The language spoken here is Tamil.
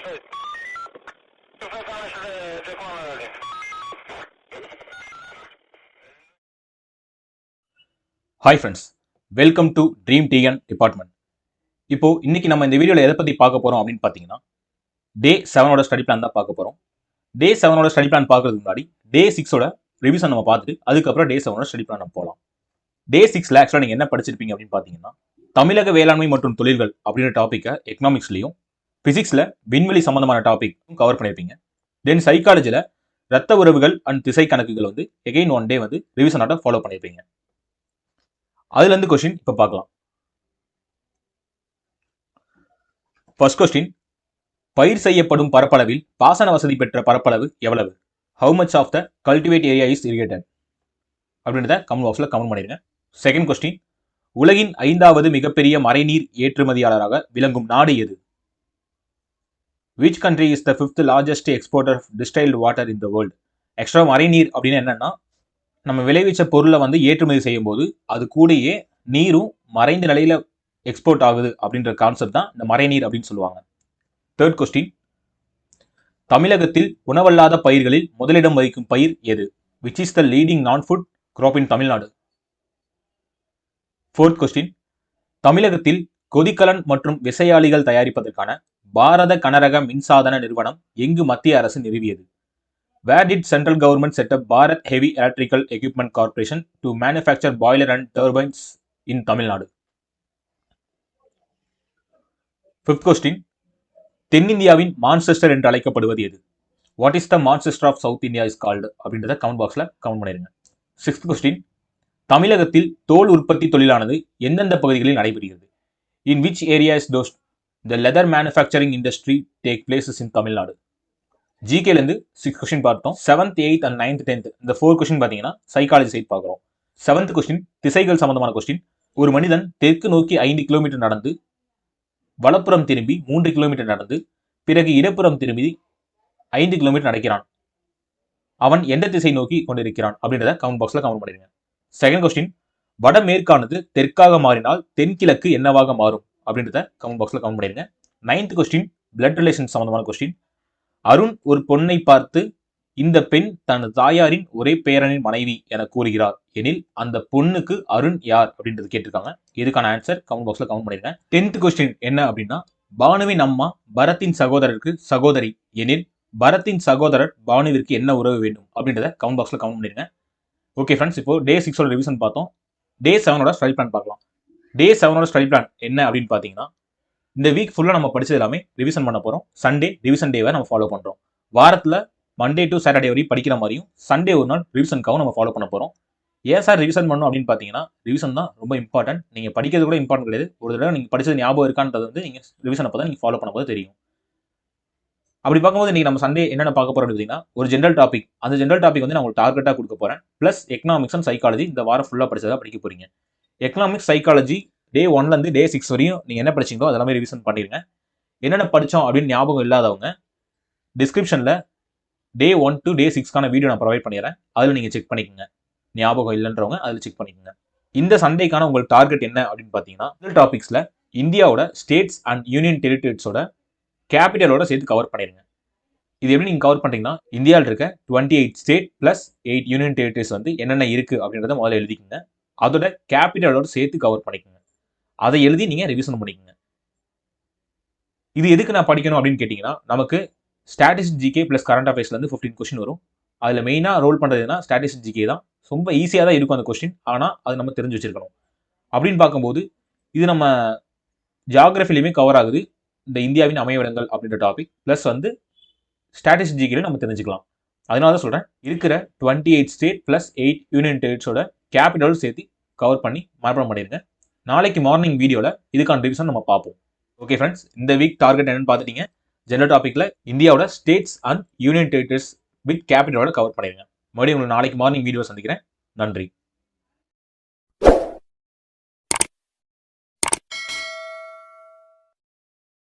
Hi friends, welcome to dream TN department. இப்போ இன்னைக்கு நம்ம இந்த வீடியோவில் எதை பற்றி பார்க்க போகிறோம் அப்படின்னு பார்த்தீங்கன்னா, டே 7ஓட ஸ்டடி பிளான் தான் பார்க்க போகிறோம். டே 7ஓட ஸ்டடி பிளான் பார்க்கறதுக்கு முன்னாடி டே 6ஓட ரிவிஷன் நம்ம பார்த்துட்டு அதுக்கப்புறம் டே 7ஓட ஸ்டடி பிளான் நம்ம போகலாம். டே 6ல் ஆக்சுவலாக நீங்கள் என்ன படிச்சிருப்பீங்க அப்படின்னு பார்த்தீங்கன்னா, தமிழக வேளாண்மை மற்றும் தொழில்கள் அப்படின்ற டாப்பிக்கை எக்கனாமிக்ஸ்லையும், பிசிக்ஸில் விண்வெளி சம்பந்தமான டாபிக் கவர் பண்ணியிருப்பீங்க. தென் சைக்காலஜியில் ரத்த உறவுகள் அண்ட் திசை கணக்குகள் வந்து எகைன் ஒன் டே வந்து ரிவிஷனோட ஃபாலோ பண்ணியிருப்பீங்க. அதுலேருந்து கொஸ்டின் இப்போ பார்க்கலாம். ஃபர்ஸ்ட் கொஸ்டின், பயிர் செய்யப்படும் பரப்பளவில் பாசன வசதி பெற்ற பரப்பளவு எவ்வளவு? How much of the cultivated area is irrigated அப்படின்றத கமெண்ட் பாக்ஸில் கமெண்ட் பண்ணிடுங்க. செகண்ட் கொஸ்டின், உலகின் 5வது மிகப்பெரிய மறைநீர் ஏற்றுமதியாளராக விளங்கும் நாடு எது? Which country is the 5th largest exporter of distilled water in the world? Extra மறைநீர் அப்படின்னு என்னன்னா, நம்ம விளைவிச்ச பொருளை வந்து ஏற்றுமதி செய்யும் போது அது கூடயே நீரும் மறைந்த நிலையில எக்ஸ்போர்ட் ஆகுது அப்படின்ற கான்செப்ட் தான் இந்த மறைநீர் அப்படின்னு சொல்லுவாங்க. தேர்ட் கொஸ்டின், தமிழகத்தில் உணவல்லாத பயிர்களில் முதலிடம் வகிக்கும் பயிர் எது? விச் இஸ் த லீடிங் நான் ஃபுட் கிராப் இன் தமிழ்நாடு? ஃபோர்த் கொஸ்டின், தமிழகத்தில் கொதிக்கலன் மற்றும் விசையாழிகள் தயாரிப்பதற்கான பாரத கனரக மின்சாதன நிறுவனம் எங்கு மத்திய அரசு நிறுவியது? Where did central government set up Bharat Heavy Electrical Equipment Corporation to manufacture boiler and turbines in Tamil Nadu? Fifth question, தென்னிந்தியாவின் மான்செஸ்டர் என்று அழைக்கப்படுவது எது? What is the Manchester of South India is called? அப்படின்றத கமெண்ட் பாக்ஸில் கமெண்ட் பண்ணிடுங்க. சிக்ஸ்த் கொஸ்டின், தமிழகத்தில் தோல் உற்பத்தி தொழிலானது எந்தெந்த பகுதிகளில் நடைபெறுகிறது? In which areas does the leather manufacturing industry take places in Tamil Nadu? ஜிகேலேருந்து 6 question பார்த்தோம். 7th 8th and 9th 10th இந்த 4 கொஸ்டின் பார்த்தீங்கன்னா சைக்காலஜி சைட் பார்க்குறோம். 7th கொஸ்டின் திசைகள் சம்பந்தமான கொஸ்டின். ஒரு மனிதன் தெற்கு நோக்கி 5 கிலோமீட்டர் நடந்து, வலப்புறம் திரும்பி 3 கிலோமீட்டர் நடந்து, பிறகு இடப்புறம் திரும்பி 5 கிலோமீட்டர் நடக்கிறான். அவன் எந்த திசை நோக்கி கொண்டிருக்கிறான் அப்படின்றத கமெண்ட் பாக்ஸில் கமெண்ட் பண்ணிடுங்க. செகண்ட் கொஸ்டின், வடமேற்கானது தெற்காக மாறினால் தென்கிழக்கு என்னவாக மாறும் அப்படின்றத கமெண்ட் பாக்ஸில் கமெண்ட் பண்ணிடுங்க. 9th கொஸ்டின் பிளட் ரிலேஷன் சம்பந்தமான கொஸ்டின். அருண் ஒரு பொண்ணை பார்த்து, இந்த பெண் தனது தாயாரின் ஒரே பேரனின் மனைவி என கூறுகிறார் எனில் அந்த பொண்ணுக்கு அருண் யார் அப்படின்றது கேட்டிருக்காங்க. இதுக்கான ஆன்சர் கமெண்ட் பாக்ஸ்ல கமெண்ட் பண்ணிருக்கேன். 10th கொஸ்டின் என்ன அப்படின்னா, பானுவின் அம்மா பரத்தின் சகோதரருக்கு சகோதரி எனில் பரத்தின் சகோதரர் பானுவிற்கு என்ன உறவு வேண்டும் அப்படின்றத கமெண்ட் பாக்ஸ்ல கமெண்ட் பண்ணிருங்க. ஓகே ஃப்ரெண்ட்ஸ், இப்போ டே 6ஓட ரிவிஷன் பார்த்தோம். டே 7ஓட ஸ்டடி பிளான் பார்க்கலாம். டே 7ஓட ஸ்டடி பிளான் என்ன அப்படின்னு பார்த்தீங்கன்னா, இந்த வீக் ஃபுல்லாக நம்ம படிச்சது எல்லாமே ரிவிஷன் பண்ண போகிறோம். சண்டே ரிவிஷன் டேவை நம்ம ஃபாலோ பண்ணுறோம். வாரத்தில் மண்டே டு சாட்டர்டே வரையும் படிக்கிற மாதிரியும் சண்டே ஒரு நாள் ரிவிஷனுக்காகவும் நம்ம ஃபாலோ பண்ண போகிறோம். ஏன் சார் ரிவிஷன் பண்ணணும் அப்படின்னு பார்த்தீங்கன்னா, ரிவிஷன் தான் ரொம்ப இம்பார்ட்டன்ட். நீங்கள் படிக்கிறது கூட இம்பார்ட்டன்ட் கிடையாது. ஒரு தடவை நீங்கள் படிச்சது ஞாபகம் இருக்கான்றது வந்து நீங்கள் ரிவிஷன் அப்போ தான் நீங்கள் ஃபாலோ பண்ணும்போது தெரியும். அப்படி பார்க்கும்போது நீங்கள் நம்ம சண்டே என்னென்ன பார்க்க போகிறோம் அப்படின்னா, ஒரு ஜென்ரல் டாபிக். அந்த ஜென்ரல் டாபிக் வந்து நான் உங்களுக்கு டார்கெட்டாக கொடுக்க போகிறேன். ப்ளஸ் எக்கனாமிக்ஸ் அண்ட் சைக்காலஜி இந்த வாரம் ஃபுல்லாக படிச்சதாக படிக்க போகிறீங்க. எக்கனாமிக்ஸ் சைக்காலஜி டே 1லேருந்து டே 6 வரையும் நீங்கள் என்ன படிச்சிங்களோ அதெல்லாமே ரிவிஷன் பண்ணிடுங்க. என்னென்ன படித்தோம் அப்படின்னு ஞாபகம் இல்லாதவங்க டிஸ்கிரிப்ஷனில் டே 1 to டே 6க்கான வீடியோ நான் ப்ரொவைட் பண்ணிடுறேன். அதில் நீங்கள் செக் பண்ணிக்கோங்க. ஞாபகம் இல்லைன்றவங்க அதில் செக் பண்ணிக்கோங்க. இந்த சண்டேக்கான உங்களுக்கு டார்கெட் என்ன அப்படின்னு பார்த்தீங்கன்னா, இந்த டாபிக்ஸில் இந்தியாவோட ஸ்டேட்ஸ் அண்ட் யூனியன் டெரிட்டரிஸோட கேபிட்டலோட சேர்த்து கவர் பண்ணிடுங்க. இது எப்படி நீங்கள் கவர் பண்ணுறீங்கன்னா, இந்தியாவில் இருக்க 28 ஸ்டேட் ப்ளஸ் 8 யூனியன் டெரிட்டரிஸ் வந்து என்னென்ன இருக்குது அப்படின்றத முதல்ல எழுதிக்கோங்க. அதோட கேபிட்டலோட சேர்த்து கவர் பண்ணிக்கோங்க. அதை எழுதி நீங்கள் ரிவிஷன் பண்ணிக்கோங்க. இது எதுக்கு நான் படிக்கணும் அப்படின்னு கேட்டிங்கன்னா, நமக்கு ஸ்டாட்டிஸ்டிக்ஸ் ஜிகே ப்ளஸ் கரண்ட் அஃபேர்ஸ்லேருந்து 15 கொஸ்டின் வரும். அதில் மெயினாக ரோல் பண்ணுறதுனா ஸ்டாட்டிஸ்டிக்ஸ் ஜிகே தான். ரொம்ப ஈஸியாக தான் இருக்கும் அந்த கொஸ்டின். ஆனால் அது நம்ம தெரிஞ்சு வச்சிருக்கணும். அப்படின்னு பார்க்கும்போது இது நம்ம ஜியாகிரஃபிலையுமே கவர் ஆகுது. இந்த இந்தியாவின் அமைவிடங்கள் அப்படின்ற டாபிக் ப்ளஸ் வந்து ஸ்டாட்டிஸ்டிக்ஸ் ஜிகேலையும் நம்ம தெரிஞ்சுக்கலாம். அதனால தான் சொல்கிறேன், இருக்கிற 28 ஸ்டேட் ப்ளஸ் 8 யூனியன் டெரிட்டரிஸோட கேபிட்டல் சேர்த்து கவர் பண்ணி மனப்பாடம் பண்ணிடுங்க. நாளைக்கு மார்னிங் வீடியோவில் இதுக்கான ரிவிஷன் நம்ம பார்ப்போம். ஓகே ஃப்ரெண்ட்ஸ், இந்த வீக் டார்கெட் என்னன்னு பார்த்துட்டீங்க. ஜெனரல் டாப்பிக்கில் இந்தியாவோட states and union territories with கேபிட்டலோட கவர் பண்ணிடுங்க. மறுபடியும் உங்களுக்கு நாளைக்கு மார்னிங் வீடியோ சந்திக்கிறேன். நன்றி.